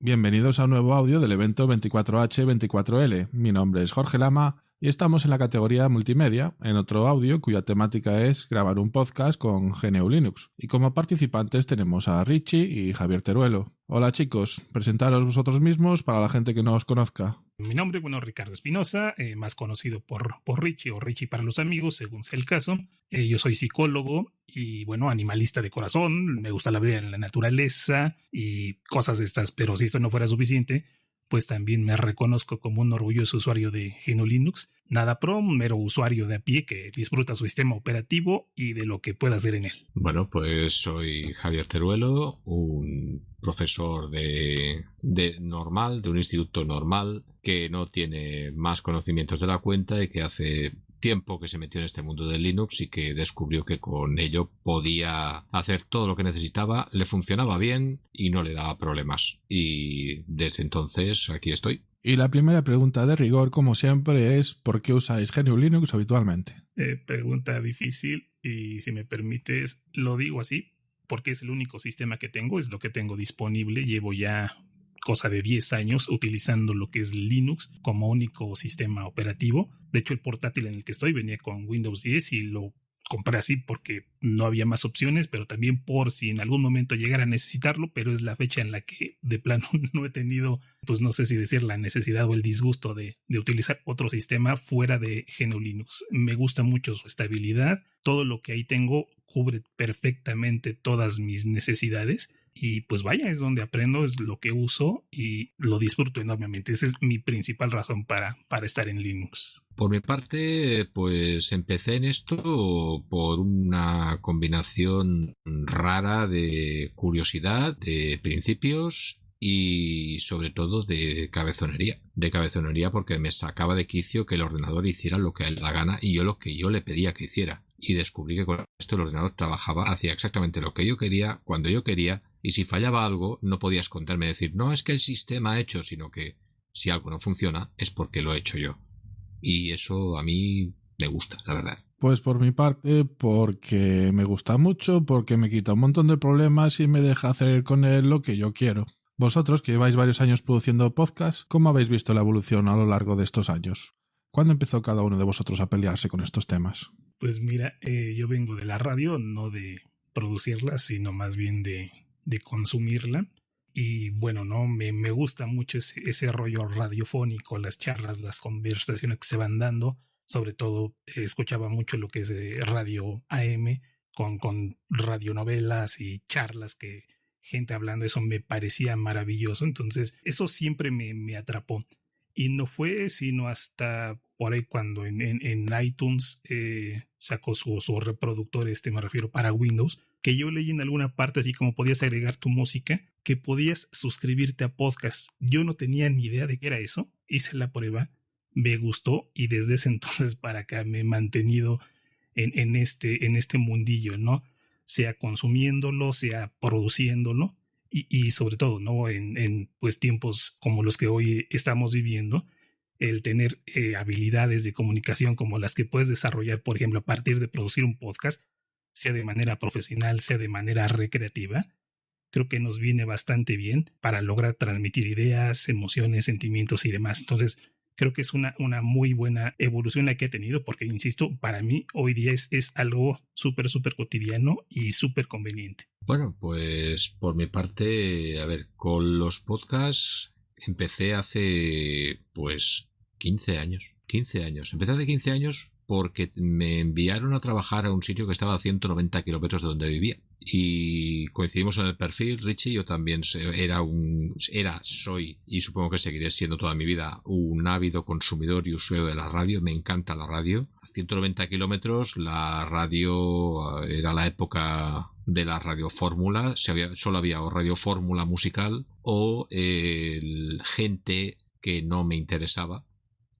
Bienvenidos a un nuevo audio del evento 24H24L. Mi nombre es Jorge Lama y estamos en la categoría multimedia, en otro audio cuya temática es grabar un podcast con GNU Linux. Y como participantes tenemos a Richie y Javier Teruelo. Hola chicos, presentaros vosotros mismos para la gente que no os conozca. Mi nombre, Ricardo Espinosa, más conocido por Richie o Richie para los amigos, según sea el caso. Yo soy psicólogo y, animalista de corazón. Me gusta la vida en la naturaleza y cosas de estas, pero si esto no fuera suficiente, pues también me reconozco como un orgulloso usuario de GNU Linux. Nada pro, mero usuario de a pie que disfruta su sistema operativo y de lo que pueda hacer en él. Bueno, pues soy Javier Teruelo, un profesor de normal, de un instituto normal, que no tiene más conocimientos de la cuenta y que hace tiempo que se metió en este mundo de Linux y que descubrió que con ello podía hacer todo lo que necesitaba, le funcionaba bien y no le daba problemas. Y desde entonces aquí estoy. Y la primera pregunta de rigor, como siempre, es ¿por qué usáis GNU Linux habitualmente? Pregunta difícil y si me permites lo digo así porque es el único sistema que tengo, es lo que tengo disponible. Llevo ya cosa de 10 años utilizando lo que es Linux como único sistema operativo. De hecho, el portátil en el que estoy venía con Windows 10 y lo compré así porque no había más opciones, pero también por si en algún momento llegara a necesitarlo, pero es la fecha en la que de plano no he tenido, pues no sé si decir la necesidad o el disgusto de utilizar otro sistema fuera de GNU Linux. Me gusta mucho su estabilidad, todo lo que ahí tengo cubre perfectamente todas mis necesidades. Y pues vaya, es donde aprendo, es lo que uso y lo disfruto enormemente. Esa es mi principal razón para estar en Linux. Por mi parte, pues empecé en esto por una combinación rara de curiosidad, de principios y sobre todo de cabezonería. De cabezonería porque me sacaba de quicio que el ordenador hiciera lo que a él la gana y yo lo que yo le pedía que hiciera. Y descubrí que con esto el ordenador trabajaba, hacía exactamente lo que yo quería, cuando yo quería, y si fallaba algo no podía esconderme y decir no es que el sistema ha hecho, sino que si algo no funciona es porque lo he hecho yo. Y eso a mí me gusta, la verdad. Pues por mi parte, porque me gusta mucho, porque me quita un montón de problemas y me deja hacer con él lo que yo quiero. Vosotros, que lleváis varios años produciendo podcasts, ¿cómo habéis visto la evolución a lo largo de estos años? ¿Cuándo empezó cada uno de vosotros a pelearse con estos temas? Pues mira, yo vengo de la radio, no de producirla, sino más bien de consumirla. Y no, me gusta mucho ese rollo radiofónico, las charlas, las conversaciones que se van dando. Sobre todo, escuchaba mucho lo que es radio AM con radionovelas y charlas que gente hablando, eso me parecía maravilloso. Entonces, eso siempre me atrapó. Y no fue sino hasta por ahí cuando en iTunes sacó su reproductor, me refiero para Windows, que yo leí en alguna parte así como podías agregar tu música, que podías suscribirte a podcast. Yo no tenía ni idea de qué era eso, hice la prueba, me gustó y desde ese entonces para acá me he mantenido en este mundillo, ¿no? Sea consumiéndolo, sea produciéndolo. Y sobre todo, ¿no? En pues tiempos como los que hoy estamos viviendo, el tener habilidades de comunicación como las que puedes desarrollar, por ejemplo, a partir de producir un podcast, sea de manera profesional, sea de manera recreativa, creo que nos viene bastante bien para lograr transmitir ideas, emociones, sentimientos y demás. Entonces, creo que es una muy buena evolución la que he tenido porque, insisto, para mí hoy día es algo súper cotidiano y súper conveniente. Bueno, pues por mi parte, a ver, con los podcasts empecé hace, pues, 15 años. 15 años. Empecé hace 15 años porque me enviaron a trabajar a un sitio que estaba a 190 kilómetros de donde vivía. Y coincidimos en el perfil, Richie. Yo también soy, y supongo que seguiré siendo toda mi vida, un ávido consumidor y usuario de la radio. Me encanta la radio. A 190 kilómetros, la radio era la época de la radiofórmula. Solo había o radiofórmula musical o gente que no me interesaba.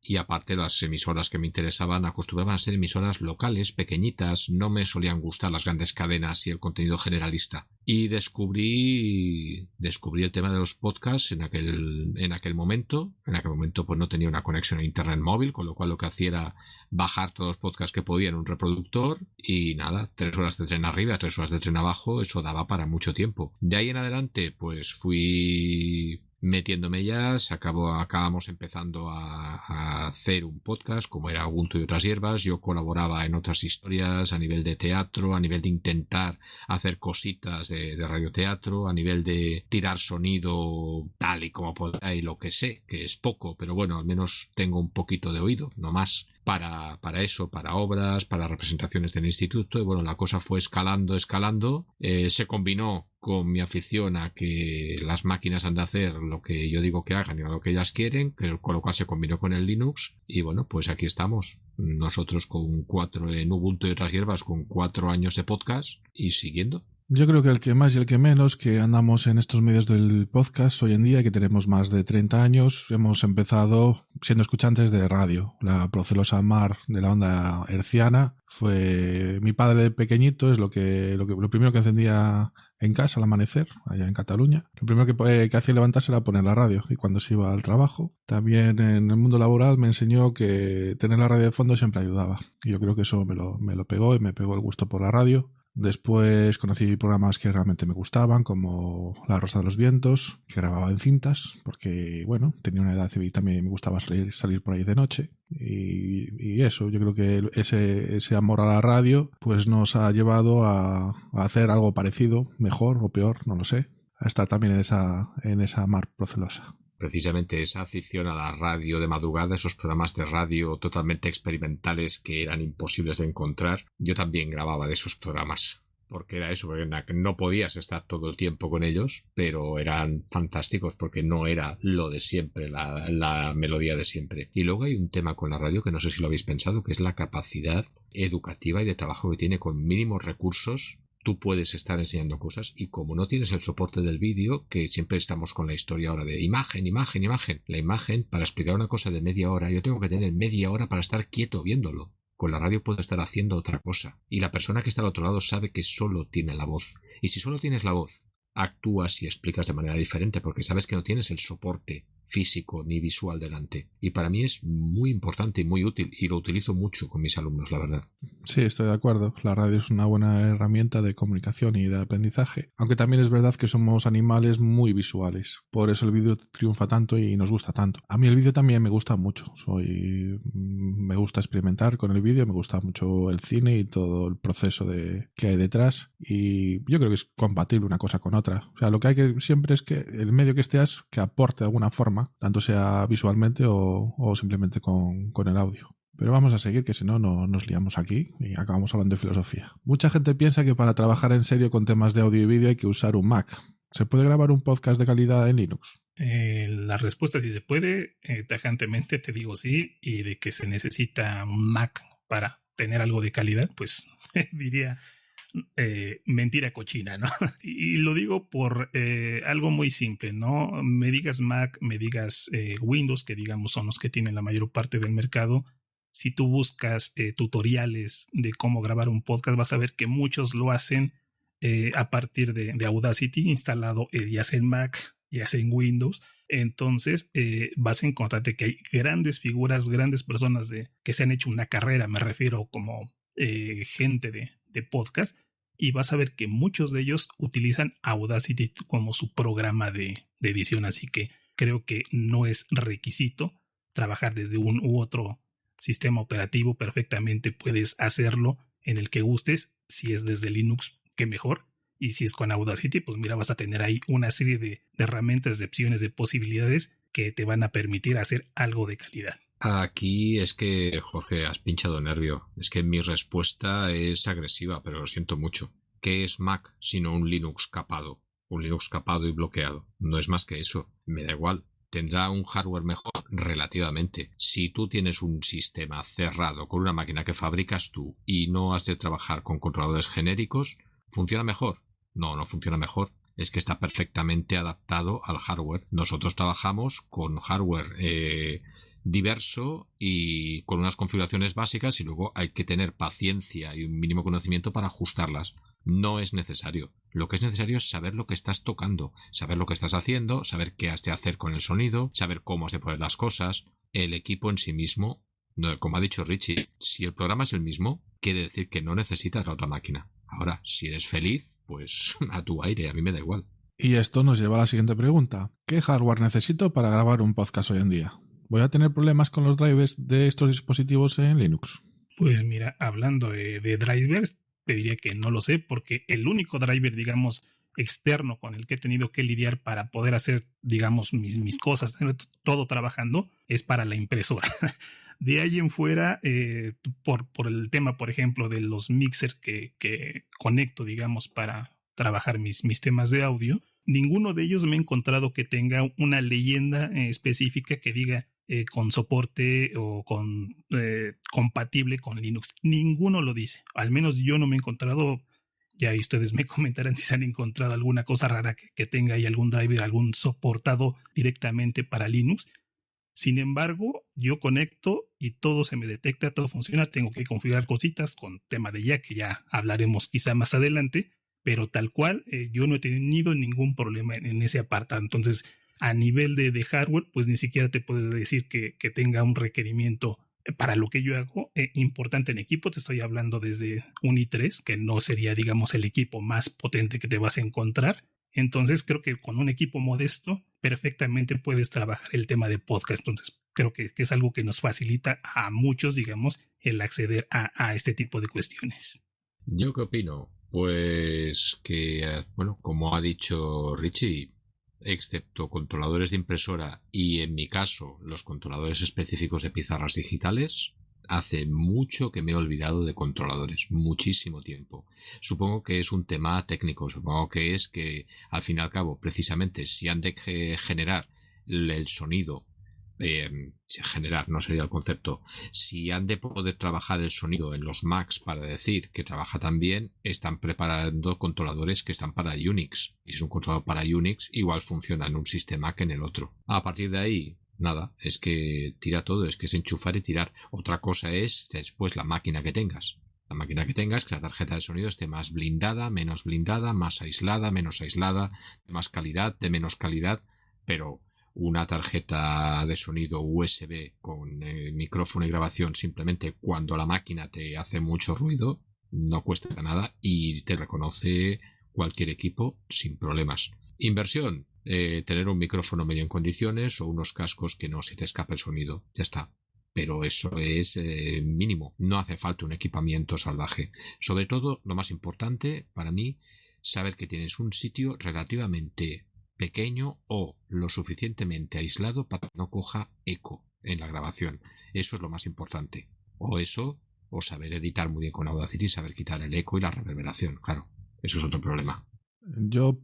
Y aparte las emisoras que me interesaban acostumbraban a ser emisoras locales, pequeñitas, no me solían gustar las grandes cadenas y el contenido generalista. Y descubrí el tema de los podcasts en aquel momento. En aquel momento pues no tenía una conexión a internet móvil, con lo cual lo que hacía era bajar todos los podcasts que podía en un reproductor y nada, 3 horas de tren arriba, 3 horas de tren abajo, eso daba para mucho tiempo. De ahí en adelante pues fui metiéndome ya, acabamos empezando a hacer un podcast como era Ubuntu y otras hierbas. Yo colaboraba en otras historias a nivel de teatro, a nivel de intentar hacer cositas de radioteatro, a nivel de tirar sonido tal y como pueda, y lo que sé, que es poco, pero bueno, al menos tengo un poquito de oído, no más. Para eso, para obras, para representaciones del instituto, y bueno, la cosa fue escalando, se combinó con mi afición a que las máquinas han de hacer lo que yo digo que hagan y no lo que ellas quieren, con lo cual se combinó con el Linux, y bueno, pues aquí estamos, nosotros con 4 en Ubuntu y otras hierbas, con 4 años de podcast, y siguiendo. Yo creo que el que más y el que menos que andamos en estos medios del podcast hoy en día, que tenemos más de 30 años, hemos empezado siendo escuchantes de radio. La procelosa mar de la onda herciana fue mi padre de pequeñito, es lo primero que encendía en casa al amanecer, allá en Cataluña. Lo primero que hacía levantarse era poner la radio, y cuando se iba al trabajo. También en el mundo laboral me enseñó que tener la radio de fondo siempre ayudaba. Y yo creo que eso me lo pegó, y me pegó el gusto por la radio. Después conocí programas que realmente me gustaban, como La Rosa de los Vientos, que grababa en cintas, porque, bueno, tenía una edad y también me gustaba salir por ahí de noche. Y eso, yo creo que ese amor a la radio pues nos ha llevado a hacer algo parecido, mejor o peor, no lo sé, a estar también en esa mar procelosa. Precisamente esa afición a la radio de madrugada, esos programas de radio totalmente experimentales que eran imposibles de encontrar, yo también grababa de esos programas. Porque era eso, porque no podías estar todo el tiempo con ellos, pero eran fantásticos porque no era lo de siempre, la melodía de siempre. Y luego hay un tema con la radio que no sé si lo habéis pensado, que es la capacidad educativa y de trabajo que tiene con mínimos recursos. Tú puedes estar enseñando cosas, y como no tienes el soporte del vídeo, que siempre estamos con la historia ahora de imagen, la imagen, para explicar una cosa de media hora, yo tengo que tener media hora para estar quieto viéndolo. Con la radio puedo estar haciendo otra cosa, y la persona que está al otro lado sabe que solo tiene la voz. Y si solo tienes la voz, actúas y explicas de manera diferente, porque sabes que no tienes el soporte físico ni visual delante. Y para mí es muy importante y muy útil, y lo utilizo mucho con mis alumnos, la verdad. Sí, estoy de acuerdo. La radio es una buena herramienta de comunicación y de aprendizaje, aunque también es verdad que somos animales muy visuales. Por eso el vídeo triunfa tanto y nos gusta tanto. A mí el vídeo también me gusta mucho. Me gusta experimentar con el vídeo, me gusta mucho el cine y todo el proceso que hay detrás, y yo creo que es compatible una cosa con otra. O sea, lo que hay que siempre es que el medio que estés que aporte de alguna forma, tanto sea visualmente o simplemente con el audio. Pero vamos a seguir, que si no nos liamos aquí y acabamos hablando de filosofía. Mucha gente piensa que para trabajar en serio con temas de audio y vídeo hay que usar un Mac. ¿Se puede grabar un podcast de calidad en Linux? La respuesta sí se puede, tajantemente te digo sí, y de que se necesita un Mac para tener algo de calidad, pues diría mentira cochina, ¿no? Y lo digo por algo muy simple, ¿no? Me digas Mac, me digas Windows, que digamos son los que tienen la mayor parte del mercado. Si tú buscas tutoriales de cómo grabar un podcast, vas a ver que muchos lo hacen a partir de Audacity, instalado ya sea en Mac, ya sea en Windows. Entonces vas a encontrarte que hay grandes figuras, grandes personas que se han hecho una carrera, me refiero como gente de podcast, y vas a ver que muchos de ellos utilizan Audacity como su programa de edición, así que creo que no es requisito trabajar desde un u otro sistema operativo. Perfectamente puedes hacerlo en el que gustes. Si es desde Linux, qué mejor, y si es con Audacity, pues mira, vas a tener ahí una serie de herramientas, de opciones, de posibilidades que te van a permitir hacer algo de calidad. Aquí es que, Jorge, has pinchado nervio. Es que mi respuesta es agresiva, pero lo siento mucho. ¿Qué es Mac sino un Linux capado? Un Linux capado y bloqueado. No es más que eso. Me da igual. ¿Tendrá un hardware mejor? Relativamente. Si tú tienes un sistema cerrado con una máquina que fabricas tú y no has de trabajar con controladores genéricos, ¿funciona mejor? No funciona mejor. Es que está perfectamente adaptado al hardware. Nosotros trabajamos con hardware diverso y con unas configuraciones básicas, y luego hay que tener paciencia y un mínimo conocimiento para ajustarlas. No es necesario. Lo que es necesario es saber lo que estás tocando, saber lo que estás haciendo, saber qué has de hacer con el sonido, saber cómo has de poner las cosas. El equipo en sí mismo, no, como ha dicho Richie, si el programa es el mismo, quiere decir que no necesitas la otra máquina. Ahora, si eres feliz, pues a tu aire, a mí me da igual. Y esto nos lleva a la siguiente pregunta. ¿Qué hardware necesito para grabar un podcast hoy en día? ¿Voy a tener problemas con los drivers de estos dispositivos en Linux? Pues mira, hablando de drivers, te diría que no lo sé, porque el único driver, digamos, externo con el que he tenido que lidiar para poder hacer, digamos, mis cosas, todo trabajando, es para la impresora. De ahí en fuera, por el tema, por ejemplo, de los mixers que conecto, digamos, para trabajar mis temas de audio, ninguno de ellos me he encontrado que tenga una leyenda específica que diga con soporte o compatible con Linux. Ninguno lo dice. Al menos yo no me he encontrado. Ya ahí ustedes me comentarán si se han encontrado alguna cosa rara que tenga ahí algún driver, algún soportado directamente para Linux. Sin embargo, yo conecto y todo se me detecta, todo funciona. Tengo que configurar cositas con tema de jack, que ya hablaremos quizá más adelante, pero tal cual yo no he tenido ningún problema en ese apartado. Entonces, a nivel de hardware, pues ni siquiera te puedo decir que tenga un requerimiento para lo que yo hago importante en equipo. Te estoy hablando desde un i3, que no sería, digamos, el equipo más potente que te vas a encontrar. Entonces creo que con un equipo modesto perfectamente puedes trabajar el tema de podcast. Entonces creo que es algo que nos facilita a muchos, digamos, el acceder a este tipo de cuestiones. ¿Yo qué opino? Pues que, bueno, como ha dicho Richie, excepto controladores de impresora y en mi caso los controladores específicos de pizarras digitales, hace mucho que me he olvidado de controladores, muchísimo tiempo. Supongo que es un tema técnico, supongo que es que al fin y al cabo, precisamente, si han de generar el sonido, generar no sería el concepto, si han de poder trabajar el sonido en los Macs para decir que trabaja tan bien, están preparando controladores que están para Unix, y si es un controlador para Unix igual funciona en un sistema que en el otro. A partir de ahí, nada, es que tira todo, es que es enchufar y tirar. Otra cosa es después la máquina que tengas. La máquina que tengas, que la tarjeta de sonido esté más blindada, menos blindada, más aislada, menos aislada, de más calidad, de menos calidad, pero una tarjeta de sonido USB con micrófono y grabación simplemente cuando la máquina te hace mucho ruido, no cuesta nada y te reconoce cualquier equipo sin problemas. Inversión, tener un micrófono medio en condiciones o unos cascos que no se te escape el sonido, ya está. Pero eso es mínimo, no hace falta un equipamiento salvaje. Sobre todo, lo más importante para mí, saber que tienes un sitio relativamente pequeño o lo suficientemente aislado para que no coja eco en la grabación. Eso es lo más importante. O eso, o saber editar muy bien con Audacity y saber quitar el eco y la reverberación, claro. Eso es otro problema. Yo,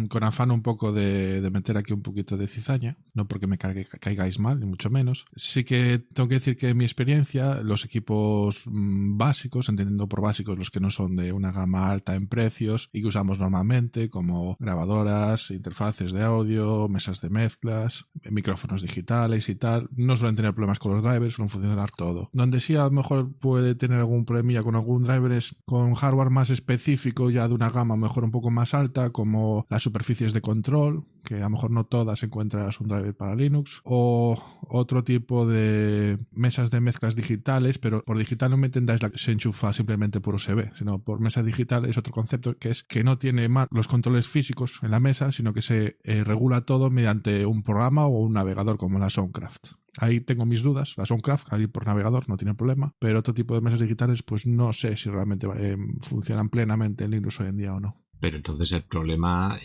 con afán un poco de meter aquí un poquito de cizaña, no porque me caigáis mal, ni mucho menos, sí que tengo que decir que en mi experiencia, los equipos básicos, entendiendo por básicos los que no son de una gama alta en precios y que usamos normalmente, como grabadoras, interfaces de audio, mesas de mezclas, micrófonos digitales y tal, no suelen tener problemas con los drivers, suelen funcionar todo. Donde sí a lo mejor puede tener algún problemilla con algún driver es con hardware más específico, ya de una gama mejor un poco más alta, como las superficies de control, que a lo mejor no todas encuentras un driver para Linux, o otro tipo de mesas de mezclas digitales, pero por digital no me entendáis la que se enchufa simplemente por USB, sino por mesa digital es otro concepto, que es que no tiene más los controles físicos en la mesa, sino que se regula todo mediante un programa o un navegador como la Soundcraft. Ahí tengo mis dudas. La Soundcraft, ahí por navegador, no tiene problema. Pero otro tipo de mesas digitales, pues no sé si realmente funcionan plenamente en Linux hoy en día o no. Pero entonces el problema,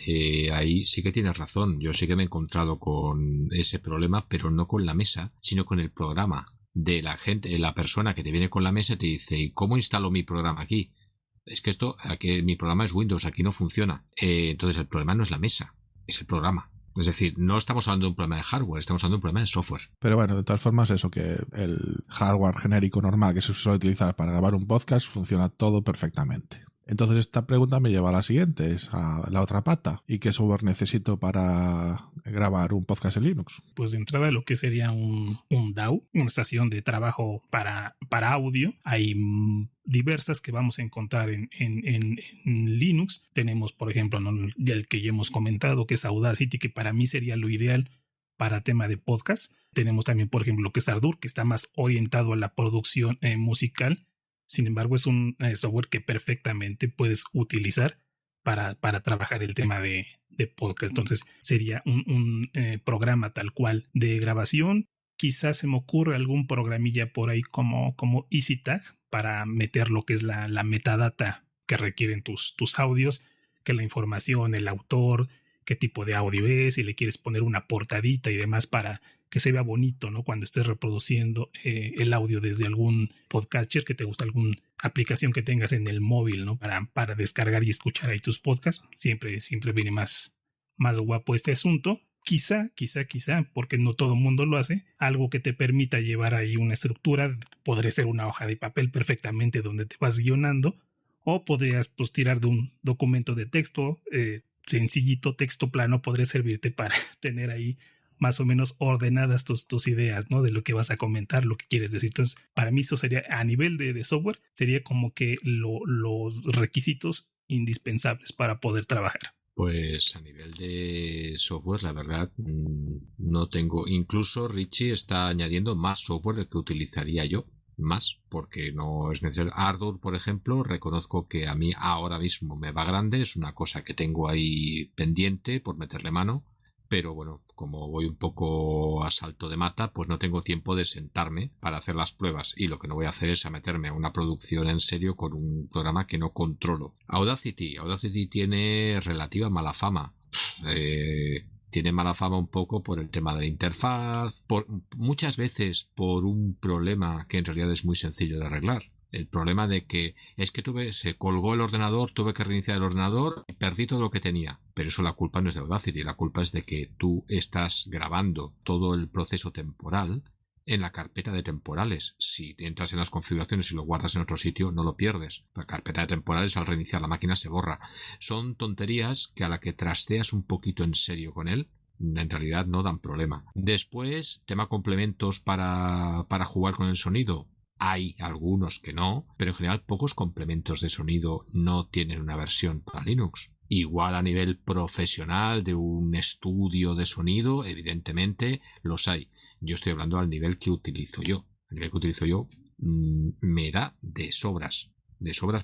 ahí sí que tienes razón. Yo sí que me he encontrado con ese problema, pero no con la mesa, sino con el programa de la gente, la persona que te viene con la mesa y te dice, ¿y cómo instalo mi programa aquí? Es que aquí mi programa es Windows, aquí no funciona. Entonces el problema no es la mesa, es el programa. Es decir, no estamos hablando de un problema de hardware, estamos hablando de un problema de software. Pero bueno, de todas formas, eso, que el hardware genérico normal que se suele utilizar para grabar un podcast funciona todo perfectamente. Entonces esta pregunta me lleva a la siguiente, es a la otra pata. ¿Y qué software necesito para grabar un podcast en Linux? Pues de entrada lo que sería un DAW, una estación de trabajo para audio. Hay diversas que vamos a encontrar en Linux. Tenemos, por ejemplo, ¿no?, el que ya hemos comentado, que es Audacity, que para mí sería lo ideal para tema de podcast. Tenemos también, por ejemplo, lo que es Ardour, que está más orientado a la producción musical. Sin embargo, es un software que perfectamente puedes utilizar para trabajar el tema de podcast. Entonces sería un programa tal cual de grabación. Quizás se me ocurre algún programilla por ahí como EasyTag para meter lo que es la metadata que requieren tus audios, que la información, el autor, qué tipo de audio es, si le quieres poner una portadita y demás para que se vea bonito, ¿no? Cuando estés reproduciendo el audio desde algún podcatcher que te gusta, alguna aplicación que tengas en el móvil, ¿no? Para descargar y escuchar ahí tus podcasts. Siempre viene más guapo este asunto. Quizá, porque no todo el mundo lo hace, algo que te permita llevar ahí una estructura. Podría ser una hoja de papel perfectamente donde te vas guionando, o podrías pues tirar de un documento de texto sencillito, texto plano, podría servirte para tener ahí más o menos ordenadas tus ideas, ¿no? De lo que vas a comentar, lo que quieres decir. Entonces, para mí eso sería, a nivel de software, sería como que los requisitos indispensables para poder trabajar. Pues a nivel de software, la verdad, no tengo. Incluso Richie está añadiendo más software del que utilizaría yo. Más, porque no es necesario. Ardour, por ejemplo, reconozco que a mí ahora mismo me va grande. Es una cosa que tengo ahí pendiente por meterle mano. Pero bueno, como voy un poco a salto de mata, pues no tengo tiempo de sentarme para hacer las pruebas, y lo que no voy a hacer es a meterme a una producción en serio con un programa que no controlo. Audacity tiene relativa mala fama. Tiene mala fama un poco por el tema de la interfaz, muchas veces por un problema que en realidad es muy sencillo de arreglar. El problema de que es que se colgó el ordenador, tuve que reiniciar el ordenador y perdí todo lo que tenía. Pero eso, la culpa no es de Audacity, la culpa es de que tú estás grabando todo el proceso temporal en la carpeta de temporales. Si entras en las configuraciones y lo guardas en otro sitio, no lo pierdes. La carpeta de temporales, al reiniciar la máquina, se borra. Son tonterías que, a la que trasteas un poquito en serio con él, en realidad no dan problema. Después, tema complementos para jugar con el sonido. Hay algunos que no, pero en general pocos complementos de sonido no tienen una versión para Linux. Igual a nivel profesional de un estudio de sonido, evidentemente los hay. Yo estoy hablando al nivel que utilizo yo. El nivel que utilizo yo me da de sobras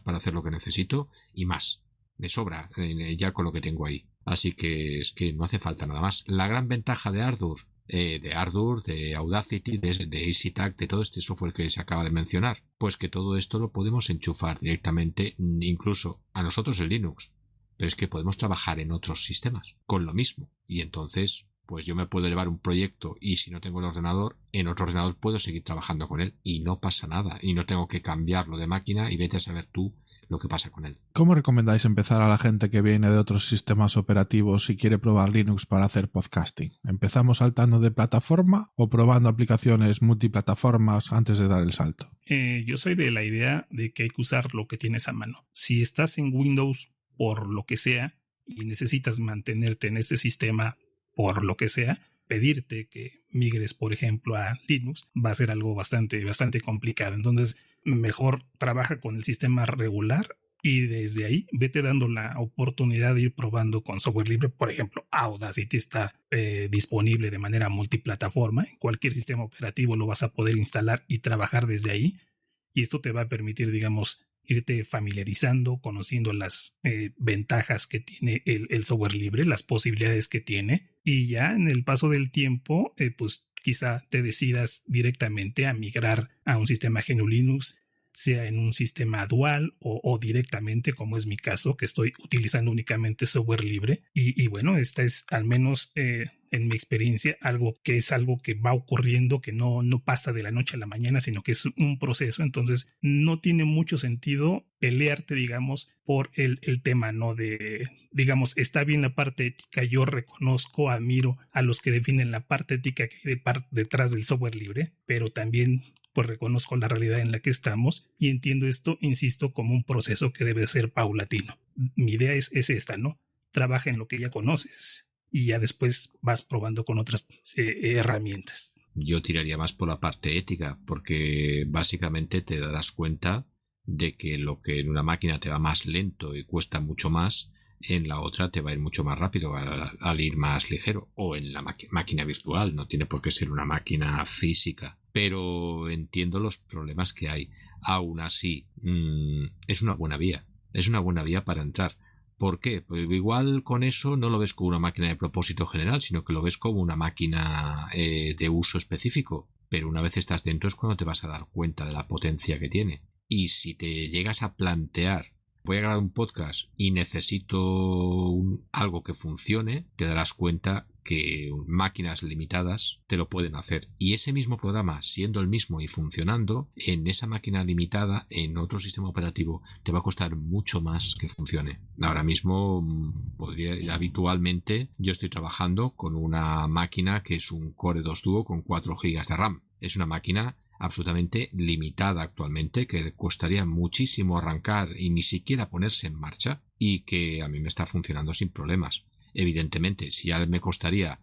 para hacer lo que necesito y más. Me sobra ya con lo que tengo ahí. Así que es que no hace falta nada más. La gran ventaja de Ardour, de Audacity, de EasyTag, de todo este software que se acaba de mencionar, pues que todo esto lo podemos enchufar directamente, incluso a nosotros en Linux, pero es que podemos trabajar en otros sistemas con lo mismo, y entonces pues yo me puedo llevar un proyecto y si no tengo el ordenador, en otro ordenador puedo seguir trabajando con él y no pasa nada, y no tengo que cambiarlo de máquina y vete a saber tú lo que pasa con él. ¿Cómo recomendáis empezar a la gente que viene de otros sistemas operativos y quiere probar Linux para hacer podcasting? ¿Empezamos saltando de plataforma o probando aplicaciones multiplataformas antes de dar el salto? Yo soy de la idea de que hay que usar lo que tienes a mano. Si estás en Windows por lo que sea y necesitas mantenerte en ese sistema por lo que sea, pedirte que migres, por ejemplo, a Linux va a ser algo bastante complicado. Entonces, mejor trabaja con el sistema regular y desde ahí vete dando la oportunidad de ir probando con software libre. Por ejemplo, Audacity está disponible de manera multiplataforma. En cualquier sistema operativo lo vas a poder instalar y trabajar desde ahí. Y esto te va a permitir, digamos, irte familiarizando, conociendo las ventajas que tiene el software libre, las posibilidades que tiene. Y ya en el paso del tiempo, pues quizá te decidas directamente a migrar a un sistema GNU Linux, sea en un sistema dual o directamente, como es mi caso, que estoy utilizando únicamente software libre. Y bueno, esta es al menos en mi experiencia algo que va ocurriendo, que no pasa de la noche a la mañana, sino que es un proceso. Entonces no tiene mucho sentido pelearte, digamos, por el tema, ¿no? Digamos, está bien la parte ética, yo reconozco, admiro a los que definen la parte ética que hay detrás del software libre, pero también pues reconozco la realidad en la que estamos y entiendo esto, insisto, como un proceso que debe ser paulatino. Mi idea es esta, ¿no? Trabaja en lo que ya conoces y ya después vas probando con otras herramientas. Yo tiraría más por la parte ética, porque básicamente te darás cuenta de que lo que en una máquina te va más lento y cuesta mucho más, en la otra te va a ir mucho más rápido al ir más ligero, o en la máquina virtual, no tiene por qué ser una máquina física. Pero entiendo los problemas que hay. Aún así, es una buena vía para entrar. ¿Por qué? Pues igual con eso no lo ves como una máquina de propósito general, sino que lo ves como una máquina de uso específico. Pero una vez estás dentro es cuando te vas a dar cuenta de la potencia que tiene. Y si te llegas a plantear, voy a grabar un podcast y necesito algo que funcione, te darás cuenta que máquinas limitadas te lo pueden hacer. Y ese mismo programa, siendo el mismo y funcionando, en esa máquina limitada, en otro sistema operativo, te va a costar mucho más que funcione. Ahora mismo, habitualmente, yo estoy trabajando con una máquina que es un Core 2 Duo con 4 GB de RAM. Es una máquina absolutamente limitada actualmente, que costaría muchísimo arrancar y ni siquiera ponerse en marcha, y que a mí me está funcionando sin problemas. Evidentemente, si ya me costaría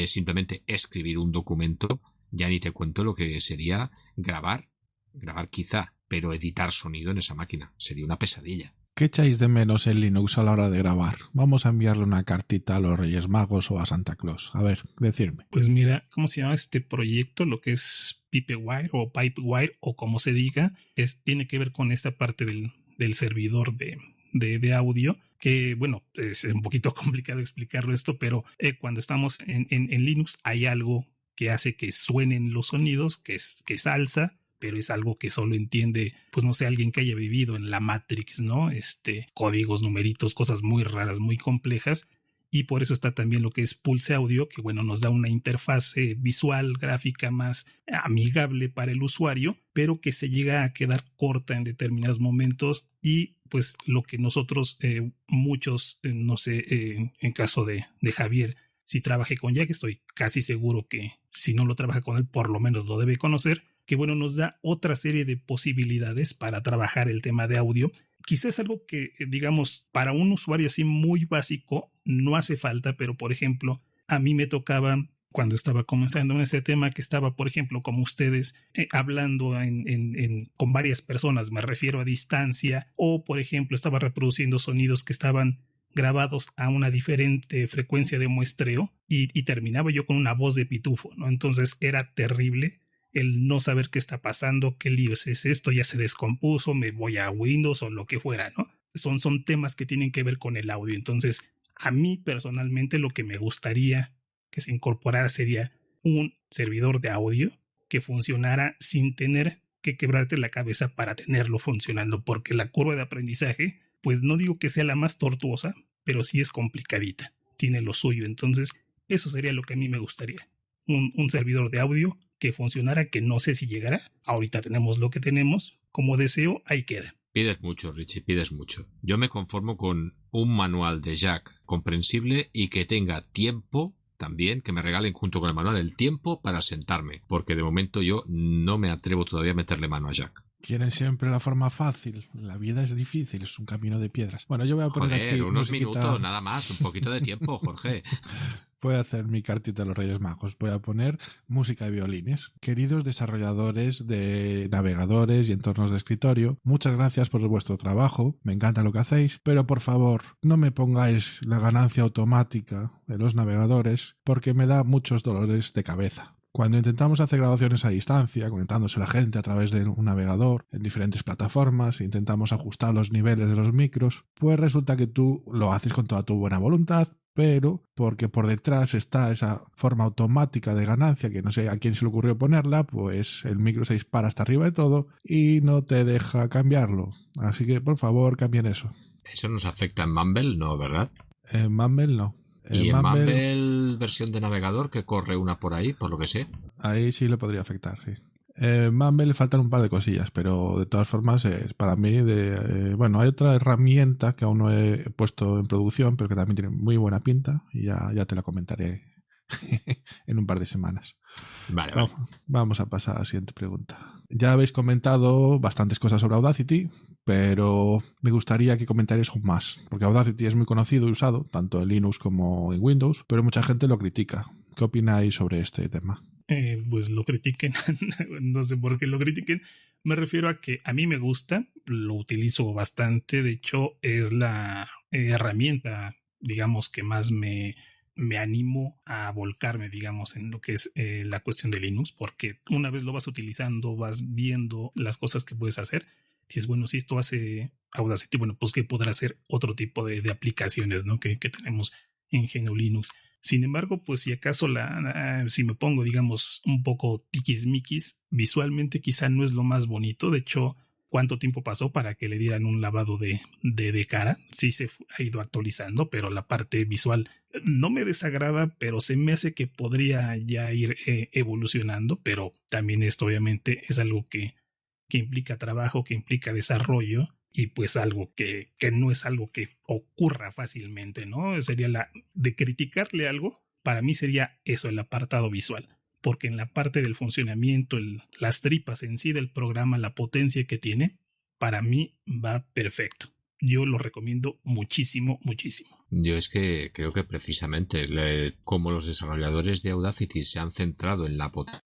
simplemente escribir un documento, ya ni te cuento lo que sería grabar quizá, pero editar sonido en esa máquina sería una pesadilla. ¿Qué echáis de menos en Linux a la hora de grabar? Vamos a enviarle una cartita a los Reyes Magos o a Santa Claus. A ver, decirme. Pues mira, ¿cómo se llama este proyecto? Lo que es Pipewire o Pipewire o como se diga, tiene que ver con esta parte del servidor de audio, que bueno, es un poquito complicado explicarlo esto, pero cuando estamos en Linux hay algo que hace que suenen los sonidos, que es alza, pero es algo que solo entiende, pues no sé, alguien que haya vivido en la Matrix, ¿no? Códigos, numeritos, cosas muy raras, muy complejas. Y por eso está también lo que es Pulse Audio, que bueno, nos da una interfase visual, gráfica más amigable para el usuario, pero que se llega a quedar corta en determinados momentos. Y pues lo que nosotros, muchos, no sé, en caso de Javier, si trabajé con Jack, estoy casi seguro que si no lo trabaja con él, por lo menos lo debe conocer, que bueno, nos da otra serie de posibilidades para trabajar el tema de audio. Quizás algo que, digamos, para un usuario así muy básico no hace falta, pero por ejemplo, a mí me tocaba cuando estaba comenzando en ese tema, que estaba, por ejemplo, como ustedes, hablando con varias personas, me refiero a distancia, o por ejemplo, estaba reproduciendo sonidos que estaban grabados a una diferente frecuencia de muestreo y terminaba yo con una voz de pitufo, ¿no? Entonces era terrible el no saber qué está pasando, qué líos es esto, ya se descompuso, me voy a Windows o lo que fuera, ¿no? Son temas que tienen que ver con el audio. Entonces, a mí personalmente lo que me gustaría que se incorporara sería un servidor de audio que funcionara sin tener que quebrarte la cabeza para tenerlo funcionando, porque la curva de aprendizaje, pues no digo que sea la más tortuosa, pero sí es complicadita, tiene lo suyo. Entonces, eso sería lo que a mí me gustaría. Un servidor de audio que funcionara, que no sé si llegará. Ahorita tenemos lo que tenemos. Como deseo, ahí queda. Pides mucho, Richie, pides mucho. Yo me conformo con un manual de Jack comprensible y que tenga tiempo también, que me regalen junto con el manual el tiempo para sentarme, porque de momento yo no me atrevo todavía a meterle mano a Jack. Quieren siempre la forma fácil. La vida es difícil, es un camino de piedras. Bueno, yo voy a poner aquí unos musiquita... minutos, nada más, un poquito de tiempo, Jorge. Voy a hacer mi cartita a los Reyes Magos. Voy a poner música de violines. Queridos desarrolladores de navegadores y entornos de escritorio, muchas gracias por vuestro trabajo. Me encanta lo que hacéis, pero por favor, no me pongáis la ganancia automática de los navegadores porque me da muchos dolores de cabeza. Cuando intentamos hacer grabaciones a distancia, conectándose la gente a través de un navegador en diferentes plataformas, intentamos ajustar los niveles de los micros, pues resulta que tú lo haces con toda tu buena voluntad, pero porque por detrás está esa forma automática de ganancia que no sé a quién se le ocurrió ponerla, pues el micro se dispara hasta arriba de todo y no te deja cambiarlo. Así que por favor cambien eso. Eso nos afecta en Mumble, ¿no? ¿Verdad? En Mumble no. ¿Y en Mumble versión de navegador que corre una por ahí, por lo que sé? Ahí sí le podría afectar, sí. En Mumble le faltan un par de cosillas, pero de todas formas, para mí, bueno, hay otra herramienta que aún no he puesto en producción, pero que también tiene muy buena pinta y ya te la comentaré en un par de semanas. Vale. Vamos a pasar a la siguiente pregunta. Ya habéis comentado bastantes cosas sobre Audacity, pero me gustaría que comentarais aún más, porque Audacity es muy conocido y usado, tanto en Linux como en Windows, pero mucha gente lo critica. ¿Qué opináis sobre este tema? Pues lo critiquen, no sé por qué lo critiquen, me refiero a que a mí me gusta, lo utilizo bastante, de hecho es la herramienta, digamos, que más me animo a volcarme, digamos, en lo que es la cuestión de Linux, porque una vez lo vas utilizando, vas viendo las cosas que puedes hacer, dices, bueno, si esto hace Audacity, bueno, pues que podrá hacer otro tipo de aplicaciones, ¿no? Que tenemos en GNU Linux. Sin embargo, pues si acaso si me pongo, digamos, un poco tiquismiquis, visualmente quizá no es lo más bonito. De hecho, ¿cuánto tiempo pasó para que le dieran un lavado de cara? Sí se ha ido actualizando, pero la parte visual no me desagrada, pero se me hace que podría ya ir evolucionando. Pero también esto obviamente es algo que implica trabajo, que implica desarrollo, y pues algo que no es algo que ocurra fácilmente, ¿no? Sería de criticarle algo, para mí sería eso, el apartado visual, porque en la parte del funcionamiento, las tripas en sí del programa, la potencia que tiene, para mí va perfecto. Yo lo recomiendo muchísimo, muchísimo. Yo es que creo que precisamente como los desarrolladores de Audacity se han centrado en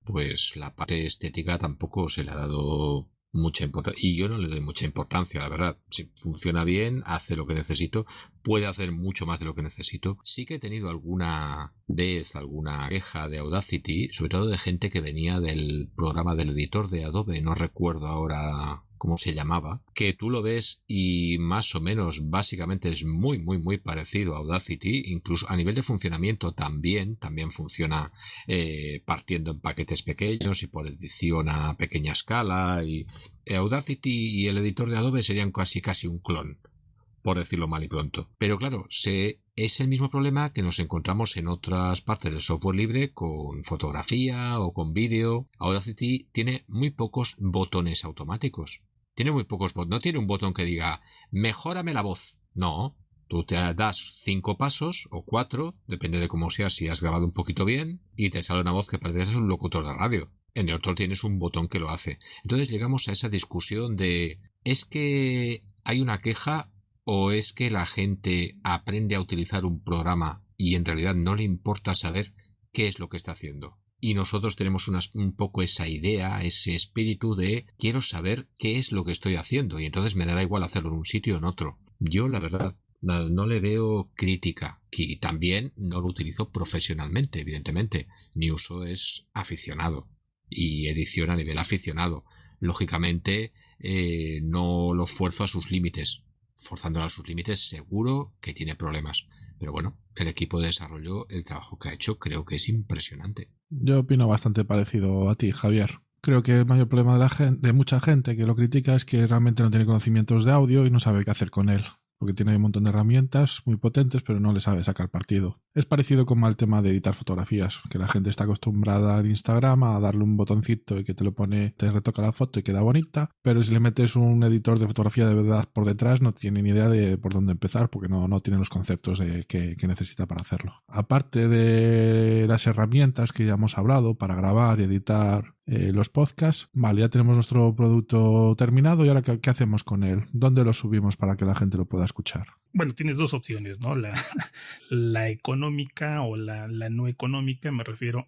pues la parte estética tampoco se le ha dado mucha importancia, y yo no le doy mucha importancia, la verdad. Si funciona bien, hace lo que necesito, puede hacer mucho más de lo que necesito. Sí que he tenido alguna queja de Audacity, sobre todo de gente que venía del programa del editor de Adobe, no recuerdo ahora cómo se llamaba, que tú lo ves y más o menos básicamente es muy muy muy parecido a Audacity, incluso a nivel de funcionamiento también funciona partiendo en paquetes pequeños y por edición a pequeña escala, y Audacity y el editor de Adobe serían casi un clon, por decirlo mal y pronto. Pero claro, es el mismo problema que nos encontramos en otras partes del software libre con fotografía o con vídeo. Audacity tiene muy pocos botones automáticos. No tiene un botón que diga mejórame la voz. No, tú te das 5 pasos o 4, depende de cómo sea, si has grabado un poquito bien, y te sale una voz que parece un locutor de radio. En el otro tienes un botón que lo hace. Entonces llegamos a esa discusión de ¿es que hay una queja o es que la gente aprende a utilizar un programa y en realidad no le importa saber qué es lo que está haciendo? Y nosotros tenemos un poco esa idea, ese espíritu de quiero saber qué es lo que estoy haciendo y entonces me dará igual hacerlo en un sitio o en otro. Yo, la verdad, no le veo crítica, y también no lo utilizo profesionalmente, evidentemente. Mi uso es aficionado y edición a nivel aficionado. Lógicamente, no lo fuerzo a sus límites. Forzándolo a sus límites seguro que tiene problemas. Pero bueno, el equipo de desarrollo, el trabajo que ha hecho, creo que es impresionante. Yo opino bastante parecido a ti, Javier. Creo que el mayor problema de mucha gente que lo critica es que realmente no tiene conocimientos de audio y no sabe qué hacer con él, porque tiene un montón de herramientas muy potentes, pero no le sabe sacar partido. Es parecido como al tema de editar fotografías, que la gente está acostumbrada en Instagram a darle un botoncito y que te retoca la foto y queda bonita, pero si le metes un editor de fotografía de verdad por detrás, no tiene ni idea de por dónde empezar, porque no tiene los conceptos que necesita para hacerlo. Aparte de las herramientas que ya hemos hablado para grabar y editar los podcasts, vale, ya tenemos nuestro producto terminado, y ahora ¿qué hacemos con él? ¿Dónde lo subimos para que la gente lo pueda escuchar? Bueno, tienes dos opciones, ¿no? La económica o la no económica, me refiero,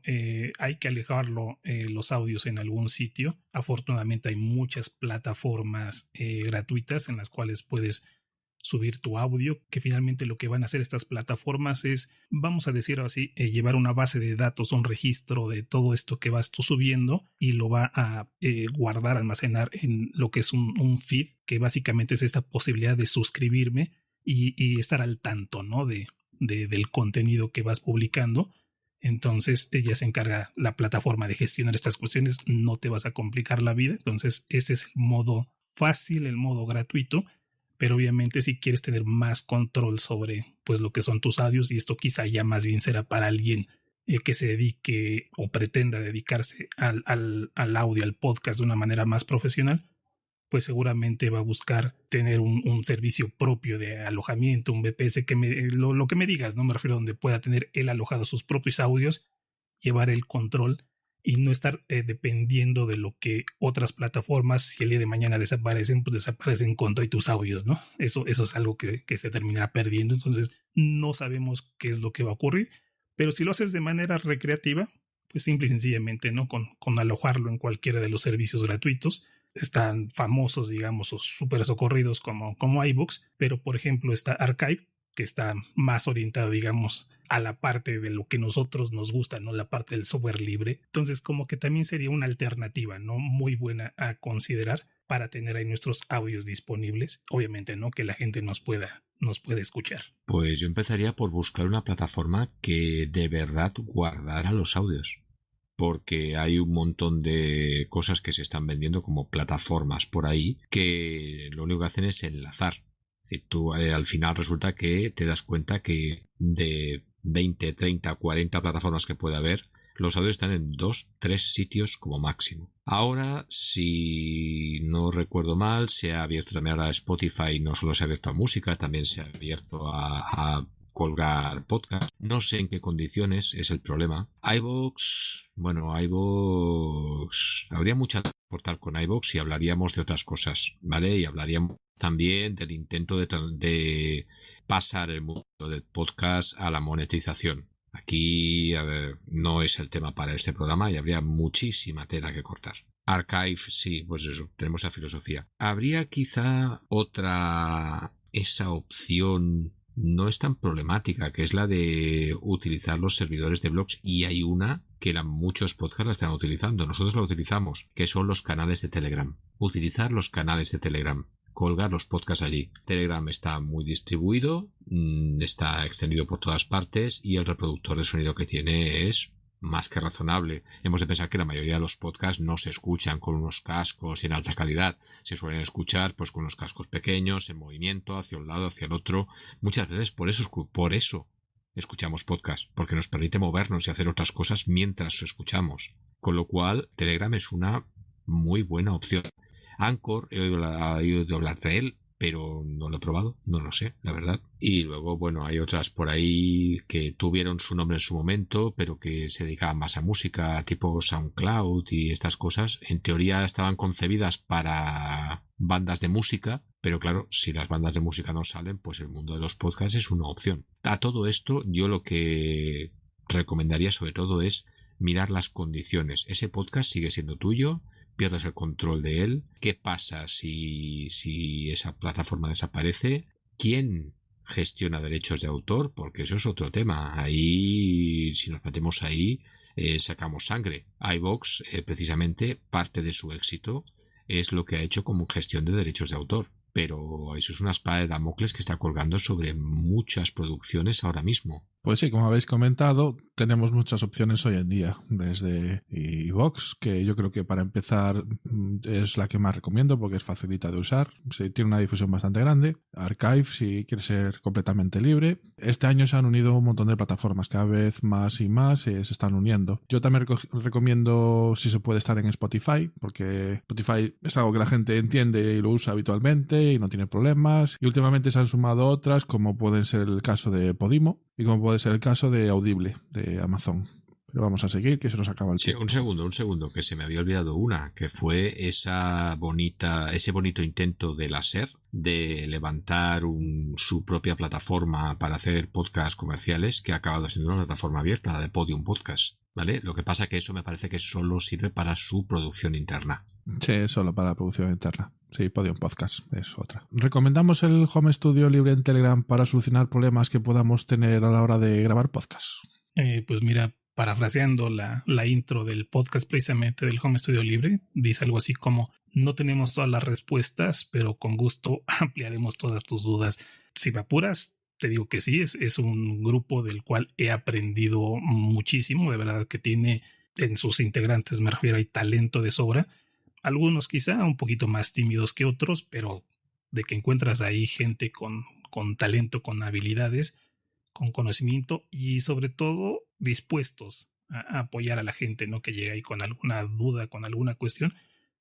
hay que alejarlo los audios en algún sitio. Afortunadamente hay muchas plataformas gratuitas en las cuales puedes subir tu audio, que finalmente lo que van a hacer estas plataformas es, vamos a decirlo así, llevar una base de datos, un registro de todo esto que vas tú subiendo, y lo va a guardar, almacenar en lo que es un feed, que básicamente es esta posibilidad de suscribirme y estar al tanto, ¿no? del contenido que vas publicando. Entonces ella se encarga, la plataforma, de gestionar estas cuestiones, no te vas a complicar la vida. Entonces ese es el modo fácil, el modo gratuito, pero obviamente si quieres tener más control sobre pues lo que son tus audios, y esto quizá ya más bien será para alguien que se dedique o pretenda dedicarse al audio, al podcast de una manera más profesional, pues seguramente va a buscar tener un servicio propio de alojamiento, un VPS, lo que me digas, no me refiero a donde pueda tener él alojado sus propios audios, llevar el control y no estar dependiendo de lo que otras plataformas, si el día de mañana desaparecen, pues desaparecen con todos tus audios, ¿no? Eso es algo que se terminará perdiendo. Entonces no sabemos qué es lo que va a ocurrir, pero si lo haces de manera recreativa, pues simple y sencillamente, ¿no? Con alojarlo en cualquiera de los servicios gratuitos. Están famosos, digamos, o súper socorridos como iBooks, pero por ejemplo está Archive, que está más orientado, digamos, a la parte de lo que nosotros nos gusta, ¿no? La parte del software libre. Entonces, como que también sería una alternativa, ¿no? Muy buena a considerar. para tener ahí nuestros audios disponibles. Obviamente, ¿no? Que la gente nos pueda escuchar. Pues yo empezaría por buscar una plataforma que de verdad guardara los audios. Porque hay un montón de cosas que se están vendiendo como plataformas por ahí que lo único que hacen es enlazar. Es decir, tú al final resulta que te das cuenta que de 20, 30, 40 plataformas que puede haber, los audios están en 2, 3 sitios como máximo. Ahora, si no recuerdo mal, se ha abierto también ahora Spotify, no solo se ha abierto a música, también se ha abierto a colgar podcast. No sé en qué condiciones es el problema. iVoox, habría mucho que aportar con iVoox y hablaríamos de otras cosas, ¿vale? Y hablaríamos también del intento de pasar el mundo del podcast a la monetización. Aquí, a ver, no es el tema para este programa y habría muchísima tela que cortar. Archive, sí, pues eso, tenemos esa filosofía. Habría quizá esa opción no es tan problemática, que es la de utilizar los servidores de blogs, y hay una que muchos podcasts la están utilizando, nosotros la utilizamos, que son los canales de Telegram. Utilizar los canales de Telegram, colgar los podcasts allí. Telegram está muy distribuido, está extendido por todas partes y el reproductor de sonido que tiene es más que razonable. Hemos de pensar que la mayoría de los podcasts no se escuchan con unos cascos en alta calidad, se suelen escuchar pues con unos cascos pequeños, en movimiento, hacia un lado, hacia el otro. Muchas veces por eso escuchamos podcasts, porque nos permite movernos y hacer otras cosas mientras lo escuchamos. Con lo cual, Telegram es una muy buena opción. Anchor, he oído hablar de él, pero no lo he probado, no lo sé, la verdad. Y luego, bueno, hay otras por ahí que tuvieron su nombre en su momento, pero que se dedicaban más a música, tipo SoundCloud y estas cosas. En teoría estaban concebidas para bandas de música, pero claro, si las bandas de música no salen, pues el mundo de los podcasts es una opción. A todo esto, yo lo que recomendaría sobre todo es mirar las condiciones. Ese podcast sigue siendo tuyo, pierdes el control de él. ¿Qué pasa si esa plataforma desaparece? ¿Quién gestiona derechos de autor? Porque eso es otro tema. Ahí, si nos metemos ahí, sacamos sangre. iVoox, precisamente, parte de su éxito es lo que ha hecho como gestión de derechos de autor. Pero eso es una espada de Damocles que está colgando sobre muchas producciones ahora mismo. Pues sí, como habéis comentado, tenemos muchas opciones hoy en día, desde iVoox, que yo creo que para empezar es la que más recomiendo porque es facilita de usar, tiene una difusión bastante grande. Archive, si quiere ser completamente libre. Este año se han unido un montón de plataformas, cada vez más y más se están uniendo. Yo también recomiendo, si se puede, estar en Spotify, porque Spotify es algo que la gente entiende y lo usa habitualmente y no tiene problemas. Y últimamente se han sumado otras, como pueden ser el caso de Podimo y como puede ser el caso de Audible, de Amazon. Pero vamos a seguir, que se nos acaba el tiempo. Un segundo, que se me había olvidado una, que fue ese bonito intento de la SER de levantar su propia plataforma para hacer podcasts comerciales, que ha acabado siendo una plataforma abierta, la de Podium Podcast. ¿Vale? Lo que pasa que eso me parece que solo sirve para su producción interna. Sí, solo para la producción interna. Sí, Podium Podcast es otra. ¿Recomendamos el Home Studio libre en Telegram para solucionar problemas que podamos tener a la hora de grabar podcast? Pues mira, parafraseando la intro del podcast precisamente del Home Studio libre, dice algo así como: no tenemos todas las respuestas, pero con gusto ampliaremos todas tus dudas. Si me apuras, te digo que sí, es un grupo del cual he aprendido muchísimo, de verdad que tiene en sus integrantes, me refiero, hay talento de sobra. Algunos quizá un poquito más tímidos que otros, pero de que encuentras ahí gente con talento, con habilidades, con conocimiento y sobre todo dispuestos a apoyar a la gente, ¿no? Que llega ahí con alguna duda, con alguna cuestión.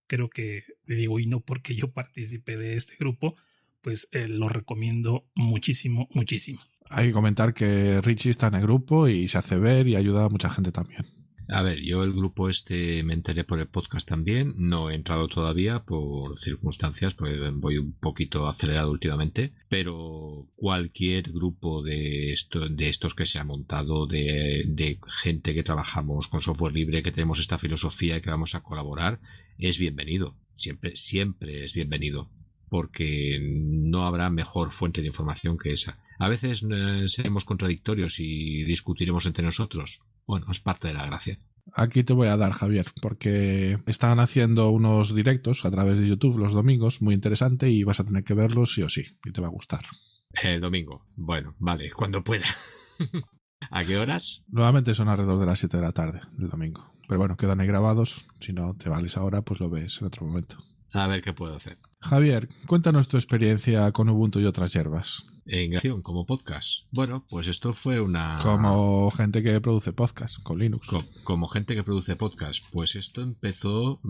Creo que, le digo, y no porque yo participé de este grupo, pues lo recomiendo muchísimo, muchísimo. Hay que comentar que Richie está en el grupo y se hace ver y ayuda a mucha gente también. A ver, yo el grupo me enteré por el podcast también, no he entrado todavía por circunstancias, porque voy un poquito acelerado últimamente, pero cualquier grupo de estos que se ha montado, de gente que trabajamos con software libre, que tenemos esta filosofía y que vamos a colaborar, es bienvenido, siempre es bienvenido, porque no habrá mejor fuente de información que esa. A veces seremos contradictorios y discutiremos entre nosotros. Bueno, es parte de la gracia. Aquí te voy a dar, Javier, porque están haciendo unos directos a través de YouTube los domingos, muy interesante, y vas a tener que verlos sí o sí, y te va a gustar. El domingo. Bueno, vale, cuando pueda. ¿A qué horas? Nuevamente son alrededor de las 7 de la tarde del domingo. Pero bueno, quedan ahí grabados. Si no te vales ahora, pues lo ves en otro momento. A ver qué puedo hacer. Javier, cuéntanos tu experiencia con Ubuntu y otras hierbas. En grabación, como podcast. Bueno, pues esto fue una... Como gente que produce podcast con Linux. Como gente que produce podcast. Pues esto empezó